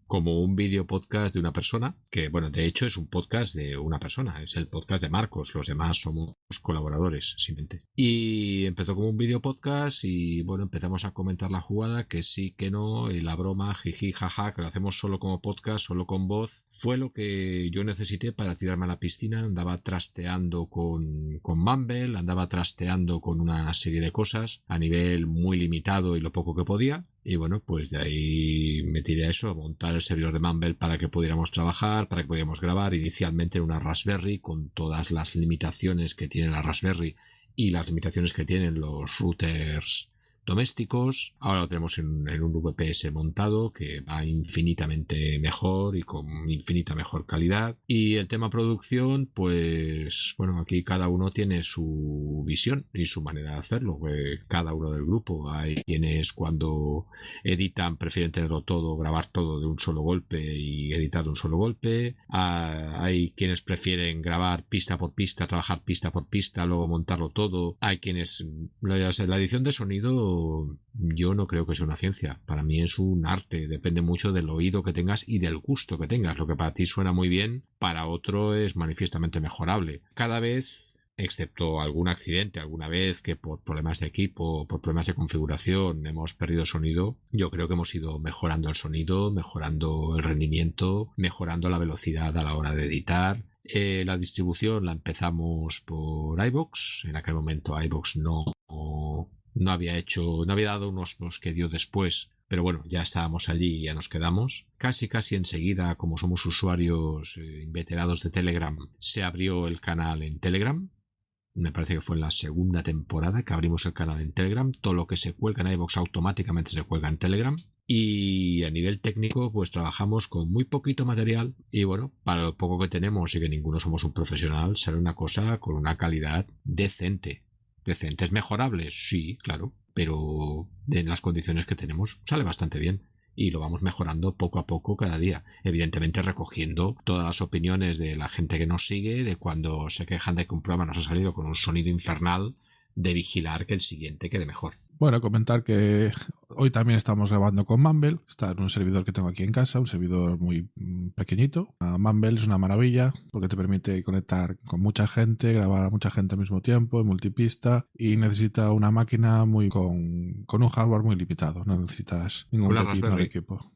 como un video podcast de una persona, que bueno, de hecho es un podcast de una persona, es el podcast de Marcos, los demás somos colaboradores, simplemente. Y empezó como un video podcast y bueno, empezamos a comentar la jugada, que sí, que no, y la broma, jiji, jaja, que lo hacemos solo como podcast, solo con voz. Fue lo que yo necesité para tirarme a la piscina. Andaba trasteando con Mumble, andaba trasteando con una serie de cosas a nivel muy limitado y lo poco que podía. Y bueno, pues de ahí me tiré a eso, a montar el servidor de Mumble para que pudiéramos trabajar, para que pudiéramos grabar inicialmente en una Raspberry con todas las limitaciones que tiene la Raspberry y las limitaciones que tienen los routers domésticos. Ahora lo tenemos en un VPS montado que va infinitamente mejor y con infinita mejor calidad. Y el tema producción, pues bueno, aquí cada uno tiene su visión y su manera de hacerlo. Cada uno del grupo. Hay quienes cuando editan prefieren tenerlo todo, grabar todo de un solo golpe y editar de un solo golpe. Hay quienes prefieren grabar pista por pista, trabajar pista por pista, luego montarlo todo. Hay quienes... La edición de sonido yo no creo que sea una ciencia. Para mí es un arte. Depende mucho del oído que tengas y del gusto que tengas. Lo que para ti suena muy bien, para otro es manifiestamente mejorable. Cada vez, excepto algún accidente, alguna vez que por problemas de equipo, por problemas de configuración hemos perdido sonido, yo creo que hemos ido mejorando el sonido, mejorando el rendimiento, mejorando la velocidad a la hora de editar. La distribución la empezamos por iVoox. En aquel momento iVoox no había dado unos que dio después, pero bueno, ya estábamos allí y ya nos quedamos. Casi enseguida, como somos usuarios inveterados de Telegram, se abrió el canal en Telegram. Me parece que fue en la segunda temporada que abrimos el canal en Telegram. Todo lo que se cuelga en iVoox automáticamente se cuelga en Telegram. Y a nivel técnico, pues trabajamos con muy poquito material. Y bueno, para lo poco que tenemos y que ninguno somos un profesional, sale una cosa con una calidad decente. ¿Decentes mejorables? Sí, claro, pero en las condiciones que tenemos sale bastante bien y lo vamos mejorando poco a poco cada día, evidentemente recogiendo todas las opiniones de la gente que nos sigue, de cuando se quejan de que un programa nos ha salido con un sonido infernal, de vigilar que el siguiente quede mejor. Bueno, comentar que hoy también estamos grabando con Mumble. Está en un servidor que tengo aquí en casa, un servidor muy pequeñito. Mumble es una maravilla porque te permite conectar con mucha gente, grabar a mucha gente al mismo tiempo, en multipista, y necesita una máquina con un hardware muy limitado. No necesitas ningún tipo de equipo.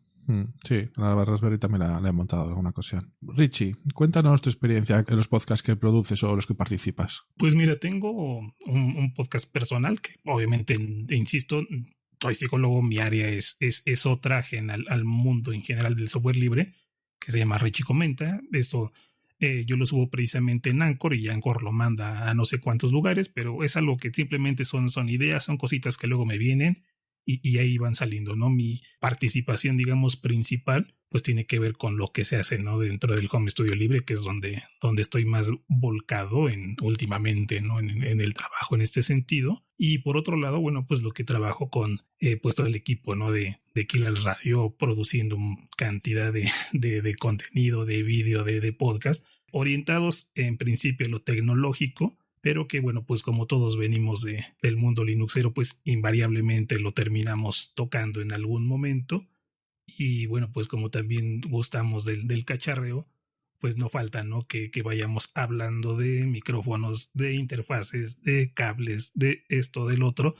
Sí, la Raspberry también la he montado en alguna ocasión. Richie, cuéntanos tu experiencia en los podcasts que produces o los que participas. Pues mira, tengo un podcast personal que obviamente, insisto, soy psicólogo, mi área es otra ajena al mundo en general del software libre, que se llama Richie Comenta. Esto yo lo subo precisamente en Anchor y Anchor lo manda a no sé cuántos lugares, pero es algo que simplemente son ideas, son cositas que luego me vienen y ahí van saliendo, ¿no? Mi participación, digamos, principal, pues tiene que ver con lo que se hace, ¿no? Dentro del Home Studio Libre, que es donde estoy más volcado últimamente, ¿no? En el trabajo en este sentido. Y por otro lado, bueno, pues lo que trabajo con pues todo el equipo, ¿no? De Killer Radio, produciendo cantidad de contenido, de vídeo, de podcast, orientados en principio a lo tecnológico, pero que bueno, pues como todos venimos del mundo linuxero, pues invariablemente lo terminamos tocando en algún momento. Y bueno, pues como también gustamos del cacharreo, pues no falta, ¿no? Que vayamos hablando de micrófonos, de interfaces, de cables, de esto, del otro,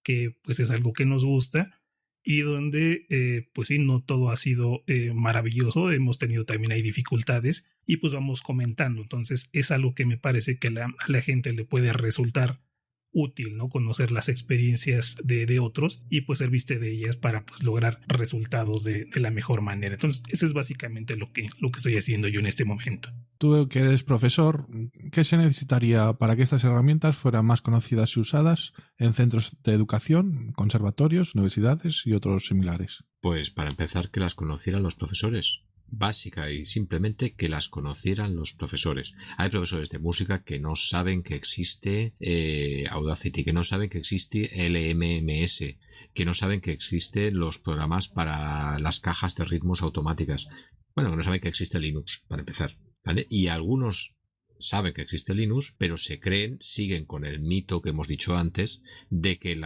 que pues es algo que nos gusta y donde pues sí, no todo ha sido maravilloso, hemos tenido también hay dificultades y pues vamos comentando. Entonces es algo que me parece que a la gente le puede resultar útil, ¿no? Conocer las experiencias de otros y pues servirte de ellas para pues lograr resultados de la mejor manera. Entonces, eso es básicamente lo que estoy haciendo yo en este momento. Tú que eres profesor, ¿qué se necesitaría para que estas herramientas fueran más conocidas y usadas en centros de educación, conservatorios, universidades y otros similares? Pues para empezar, que las conocieran los profesores. Básica y simplemente que las conocieran los profesores. Hay profesores de música que no saben que existe Audacity, que no saben que existe LMMS, que no saben que existen los programas para las cajas de ritmos automáticas. Bueno, que no saben que existe Linux, para empezar, ¿vale? Y algunos saben que existe Linux, pero siguen con el mito que hemos dicho antes, de que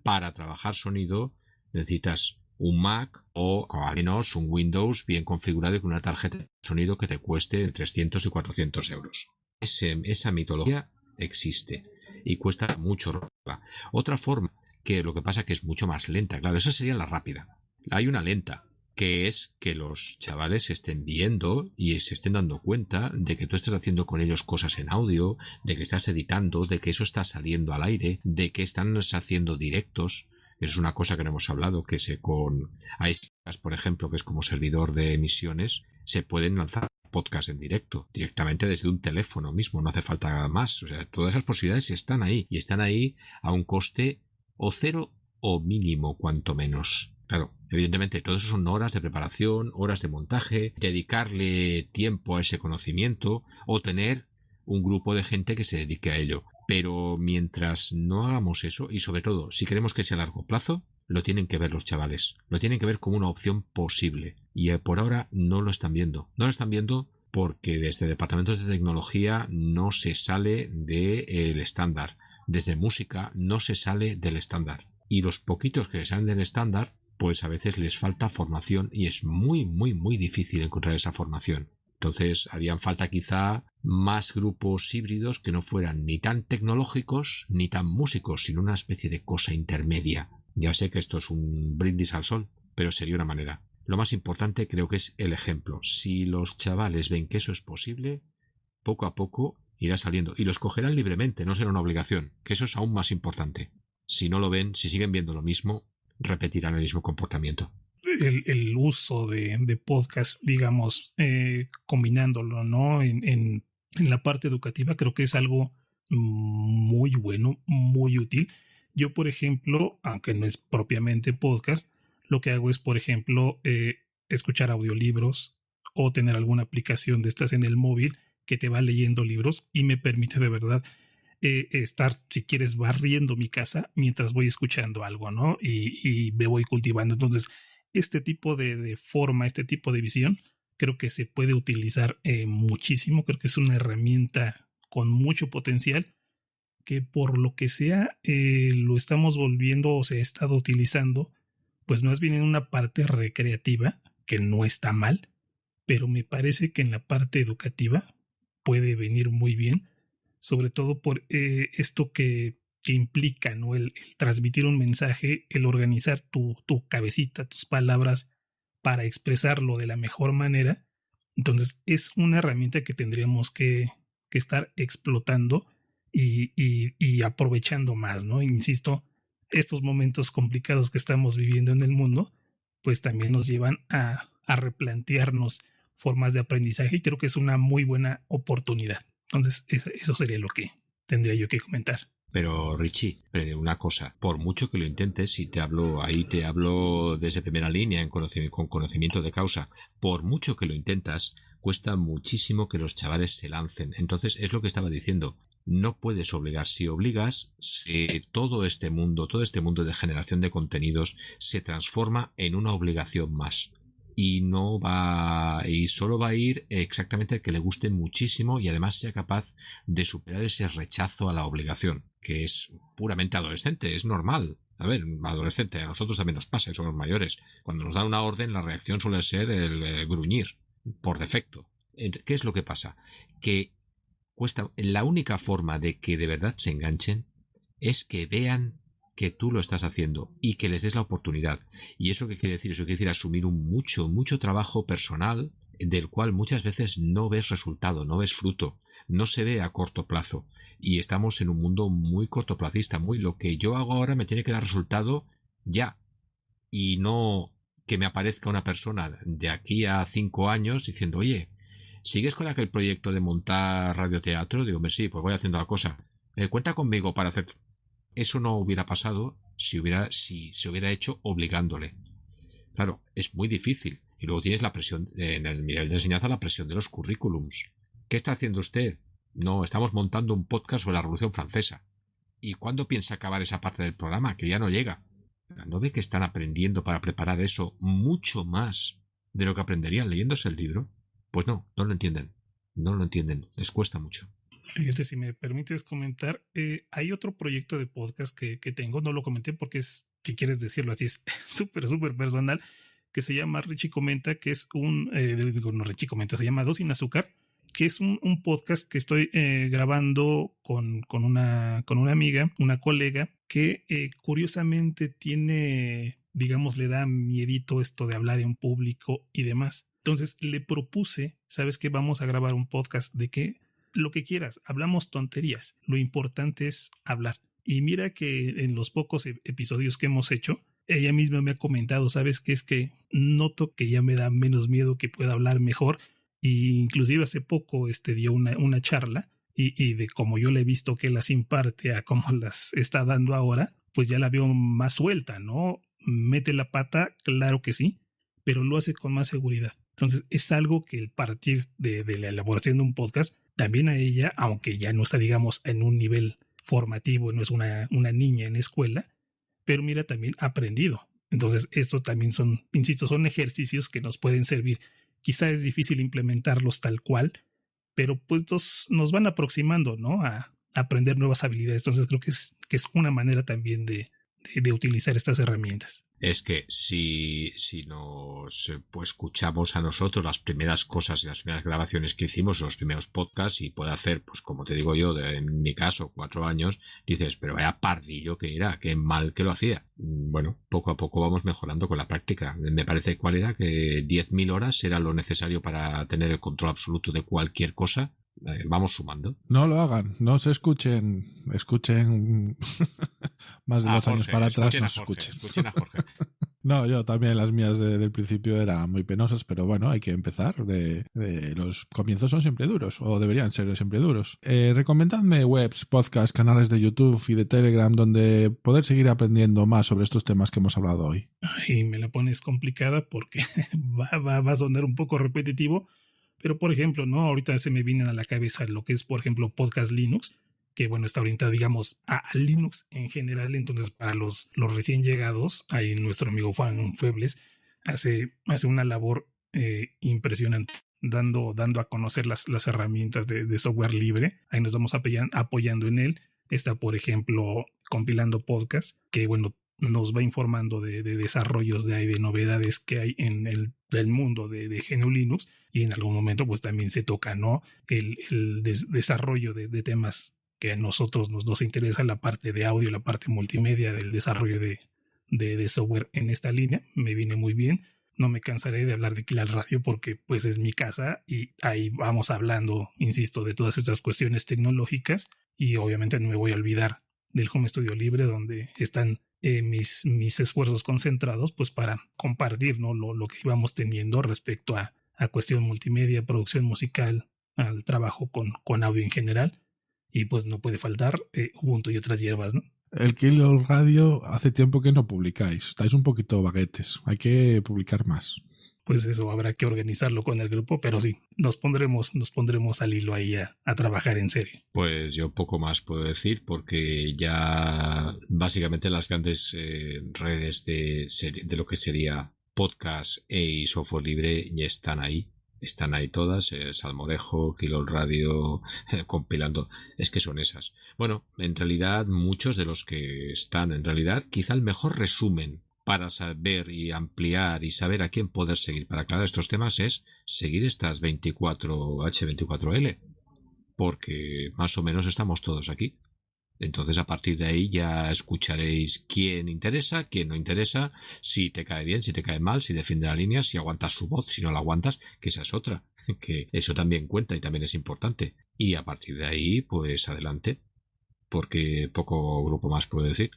para trabajar sonido necesitas un Mac o al menos un Windows bien configurado y con una tarjeta de sonido que te cueste 300 y 400 euros. Esa mitología existe y cuesta mucho. Otra forma, que lo que pasa que es mucho más lenta, claro, esa sería la rápida. Hay una lenta, que es que los chavales estén viendo y se estén dando cuenta de que tú estás haciendo con ellos cosas en audio, de que estás editando, de que eso está saliendo al aire, de que están haciendo directos. Es una cosa que no hemos hablado, que con iStream, por ejemplo, que es como servidor de emisiones, se pueden lanzar podcasts en directo, directamente desde un teléfono mismo, no hace falta más. O sea, todas esas posibilidades están ahí, y están ahí a un coste o cero o mínimo, cuanto menos. Claro, evidentemente todo eso son horas de preparación, horas de montaje, dedicarle tiempo a ese conocimiento o tener un grupo de gente que se dedique a ello. Pero mientras no hagamos eso, y sobre todo si queremos que sea a largo plazo, lo tienen que ver los chavales, lo tienen que ver como una opción posible. Y por ahora no lo están viendo. No lo están viendo porque desde departamentos de tecnología no se sale del estándar. Desde música no se sale del estándar. Y los poquitos que salen del estándar, pues a veces les falta formación y es muy, muy, muy difícil encontrar esa formación. Entonces harían falta quizá más grupos híbridos que no fueran ni tan tecnológicos ni tan músicos, sino una especie de cosa intermedia. Ya sé que esto es un brindis al sol, pero sería una manera. Lo más importante creo que es el ejemplo. Si los chavales ven que eso es posible, poco a poco irá saliendo. Y lo escogerán libremente, no será una obligación, que eso es aún más importante. Si no lo ven, si siguen viendo lo mismo, repetirán el mismo comportamiento. El uso de podcast, digamos, combinándolo, ¿no? En la parte educativa, creo que es algo muy bueno, muy útil. Yo, por ejemplo, aunque no es propiamente podcast, lo que hago es, por ejemplo, escuchar audiolibros o tener alguna aplicación de estas en el móvil que te va leyendo libros y me permite de verdad estar, si quieres, barriendo mi casa mientras voy escuchando algo, ¿no? Y me voy cultivando. Entonces, este tipo de forma, este tipo de visión, creo que se puede utilizar muchísimo. Creo que es una herramienta con mucho potencial que por lo que sea lo estamos volviendo o se ha estado utilizando, pues más bien en una parte recreativa, que no está mal, pero me parece que en la parte educativa puede venir muy bien, sobre todo por esto que implica, ¿no? El transmitir un mensaje, el organizar tu cabecita, tus palabras para expresarlo de la mejor manera. Entonces es una herramienta que tendríamos que estar explotando y aprovechando más, ¿no? Insisto, estos momentos complicados que estamos viviendo en el mundo, pues también nos llevan a replantearnos formas de aprendizaje y creo que es una muy buena oportunidad. Entonces, eso sería lo que tendría yo que comentar. Pero Richie, una cosa, por mucho que lo intentes, y te hablo desde primera línea con conocimiento de causa, por mucho que lo intentas, cuesta muchísimo que los chavales se lancen. Entonces es lo que estaba diciendo, no puedes obligar. Si obligas, todo este mundo de generación de contenidos se transforma en una obligación más. Y solo va a ir exactamente el que le guste muchísimo y además sea capaz de superar ese rechazo a la obligación, que es puramente adolescente, es normal. A ver, adolescente, a nosotros también nos pasa, somos mayores. Cuando nos dan una orden, la reacción suele ser el gruñir, por defecto. ¿Qué es lo que pasa? Que la única forma de que de verdad se enganchen es que vean que tú lo estás haciendo y que les des la oportunidad. ¿Y eso qué quiere decir? Eso quiere decir asumir mucho trabajo personal del cual muchas veces no ves resultado, no ves fruto, no se ve a corto plazo. Y estamos en un mundo muy cortoplacista, muy lo que yo hago ahora me tiene que dar resultado ya. Y no que me aparezca una persona de aquí a 5 años diciendo, oye, ¿sigues con aquel proyecto de montar radioteatro? Digo, sí, pues voy haciendo la cosa. Cuenta conmigo para hacer... Eso no hubiera pasado si se hubiera hecho obligándole. Claro, es muy difícil. Y luego tienes la presión, en el nivel de enseñanza, la presión de los currículums. ¿Qué está haciendo usted? No, estamos montando un podcast sobre la Revolución Francesa. ¿Y cuándo piensa acabar esa parte del programa? Que ya no llega. ¿No ve que están aprendiendo para preparar eso mucho más de lo que aprenderían leyéndose el libro? Pues no lo entienden. No lo entienden. Les cuesta mucho. Fíjate, si me permites comentar, hay otro proyecto de podcast que tengo, no lo comenté porque es, si quieres decirlo así, es súper personal, que se llama Richie Comenta, que es Richie Comenta, se llama Dos Sin Azúcar, que es un podcast que estoy grabando con una amiga, una colega, que curiosamente tiene, digamos, le da miedito esto de hablar en público y demás. Entonces le propuse, ¿sabes qué? Vamos a grabar un podcast de que lo que quieras, hablamos tonterías, lo importante es hablar. Y mira que en los pocos episodios que hemos hecho, ella misma me ha comentado, ¿sabes qué? Es que noto que ya me da menos miedo, que pueda hablar mejor. Y inclusive hace poco dio una charla y de como yo le he visto que las imparte a cómo las está dando ahora, pues ya la veo más suelta, ¿no? Mete la pata, claro que sí, pero lo hace con más seguridad. Entonces es algo que el partir de la elaboración de un podcast, también a ella, aunque ya no está, digamos, en un nivel formativo, no es una niña en escuela, pero mira, también ha aprendido. Entonces esto también son, insisto, son ejercicios que nos pueden servir. Quizá es difícil implementarlos tal cual, pero pues nos van aproximando, ¿no? A aprender nuevas habilidades. Entonces creo que es una manera también de utilizar estas herramientas. Es que si nos pues, escuchamos a nosotros las primeras cosas y las primeras grabaciones que hicimos, los primeros podcasts, y puede hacer, pues como te digo yo, en mi caso, 4 años, dices, pero vaya pardillo que era, qué mal que lo hacía. Bueno, poco a poco vamos mejorando con la práctica. Me parece cuál era, que 10.000 horas era lo necesario para tener el control absoluto de cualquier cosa. Vamos sumando. No lo hagan, no se escuchen más de 2 años para atrás. No se escuchen a Jorge. No, yo también las mías del principio eran muy penosas, pero bueno, hay que empezar. Los comienzos son siempre duros, o deberían ser siempre duros. Recomendadme webs, podcasts, canales de YouTube y de Telegram donde poder seguir aprendiendo más sobre estos temas que hemos hablado hoy. Ay, me la pones complicada porque va a sonar un poco repetitivo. Pero, por ejemplo, ¿no? Ahorita se me vienen a la cabeza lo que es, por ejemplo, Podcast Linux, que, bueno, está orientado, digamos, a Linux en general. Entonces, para los recién llegados, ahí nuestro amigo Juan Febles hace una labor impresionante, dando a conocer las herramientas de software libre. Ahí nos vamos apoyando en él. Está, por ejemplo, compilando podcast, que, bueno, nos va informando de desarrollos de novedades que hay en el mundo de GNU Linux, y en algún momento pues también se toca, ¿no? el desarrollo de temas que a nosotros nos interesa, la parte de audio, la parte multimedia del desarrollo de software en esta línea. Me viene muy bien. No me cansaré de hablar de Kilal Radio porque pues es mi casa y ahí vamos hablando, insisto, de todas estas cuestiones tecnológicas, y obviamente no me voy a olvidar del Home Studio Libre, donde están mis esfuerzos concentrados pues para compartir, ¿no? lo que íbamos teniendo respecto a cuestión multimedia, producción musical, al trabajo con audio en general, y pues no puede faltar Ubuntu y otras hierbas, ¿no? El Kilol Radio hace tiempo que no publicáis, estáis un poquito baguetes, hay que publicar más. Pues eso, habrá que organizarlo con el grupo, pero sí, nos pondremos al hilo ahí a trabajar en serio. Pues yo poco más puedo decir, porque ya básicamente las grandes redes de lo que sería podcast y software libre ya están ahí todas, Salmorejo, Kilol Radio, compilando, es que son esas. Bueno, en realidad muchos de los que están, en realidad quizá el mejor resumen para saber y ampliar y saber a quién poder seguir para aclarar estos temas es seguir estas 24H24L, porque más o menos estamos todos aquí. Entonces, a partir de ahí ya escucharéis quién interesa, quién no interesa, si te cae bien, si te cae mal, si defiende la línea, si aguantas su voz, si no la aguantas, que esa es otra, que eso también cuenta y también es importante. Y a partir de ahí, pues adelante, porque poco grupo más puedo decir.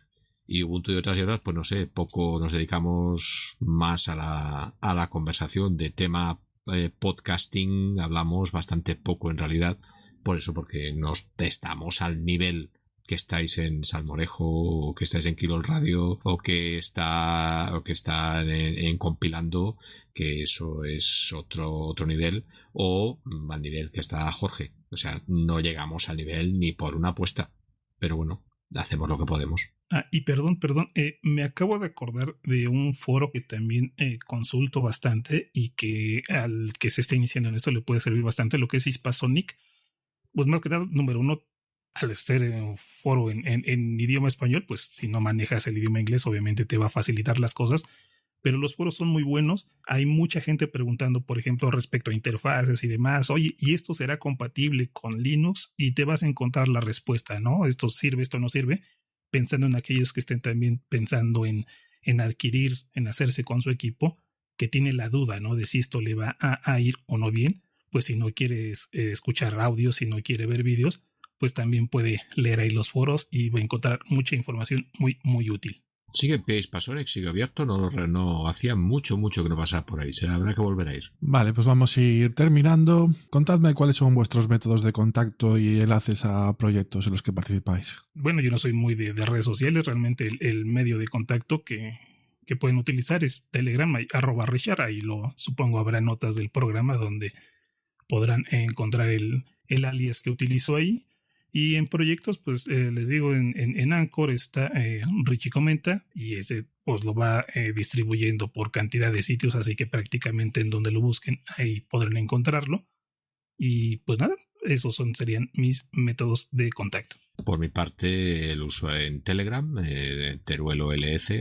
Y Ubuntu y otras hierbas, pues no sé, poco nos dedicamos más a la conversación de tema podcasting, hablamos bastante poco en realidad, por eso, porque nos estamos al nivel que estáis en Salmorejo, o que estáis en Kilo Radio, o que está en compilando, que eso es otro nivel, o al nivel que está Jorge. O sea, no llegamos al nivel ni por una apuesta. Pero bueno, hacemos lo que podemos. Y perdón, me acabo de acordar de un foro que también consulto bastante y que al que se está iniciando en esto le puede servir bastante, lo que es Hispasonic. Pues más que nada, número uno, al ser un foro en idioma español, pues si no manejas el idioma inglés, obviamente te va a facilitar las cosas, pero los foros son muy buenos. Hay mucha gente preguntando, por ejemplo, respecto a interfaces y demás. Oye, ¿y esto será compatible con Linux? Y te vas a encontrar la respuesta, ¿no? Esto sirve, esto no sirve. Pensando en aquellos que estén también pensando en adquirir, en hacerse con su equipo, que tiene la duda, ¿no? De si esto le va a ir o no bien. Pues si no quiere escuchar audio, si no quiere ver vídeos, pues también puede leer ahí los foros y va a encontrar mucha información muy, muy útil. Sigue Hispasonic, sigue abierto, no hacía mucho que no pasaba por ahí, habrá que volver a ir. Vale, pues vamos a ir terminando. Contadme cuáles son vuestros métodos de contacto y enlaces a proyectos en los que participáis. Bueno, yo no soy muy de redes sociales, realmente el medio de contacto que pueden utilizar es Telegram, @Richard, ahí supongo habrá notas del programa donde podrán encontrar el alias que utilizo ahí. Y en proyectos, pues les digo, en Anchor está Richie Comenta, y ese pues lo va distribuyendo por cantidad de sitios, así que prácticamente en donde lo busquen ahí podrán encontrarlo. Y pues nada, esos serían mis métodos de contacto. Por mi parte, el uso en Telegram, @teruelolf,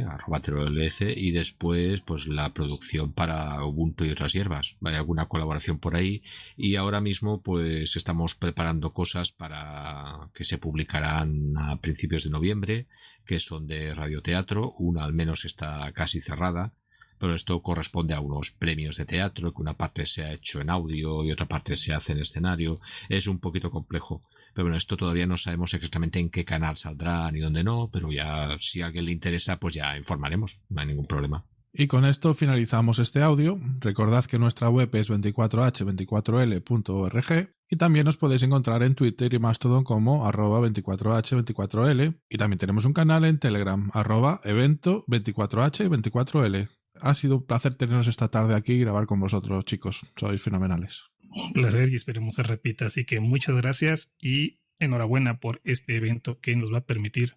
y después pues la producción para Ubuntu y otras hierbas. Hay alguna colaboración por ahí, y ahora mismo pues estamos preparando cosas para que se publicarán a principios de noviembre, que son de radioteatro. Una al menos está casi cerrada, pero esto corresponde a unos premios de teatro, que una parte se ha hecho en audio y otra parte se hace en escenario. Es un poquito complejo, pero bueno, esto todavía no sabemos exactamente en qué canal saldrá ni dónde no, pero ya si a alguien le interesa, pues ya informaremos, no hay ningún problema. Y con esto finalizamos este audio. Recordad que nuestra web es 24h24l.org y también nos podéis encontrar en Twitter y Mastodon como @24h24l, y también tenemos un canal en Telegram @evento24h24l. Ha sido un placer teneros esta tarde aquí y grabar con vosotros, chicos. Sois fenomenales. Un placer y esperemos se repita. Así que muchas gracias y enhorabuena por este evento que nos va a permitir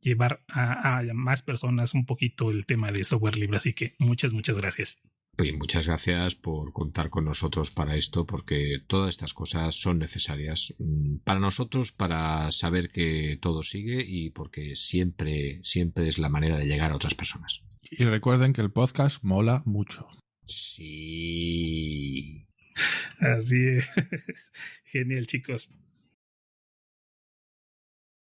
llevar a más personas un poquito el tema de software libre. Así que muchas gracias. Pues muchas gracias por contar con nosotros para esto, porque todas estas cosas son necesarias para nosotros, para saber que todo sigue, y porque siempre es la manera de llegar a otras personas. Y recuerden que el podcast mola mucho. Sí. Así es. Genial, chicos.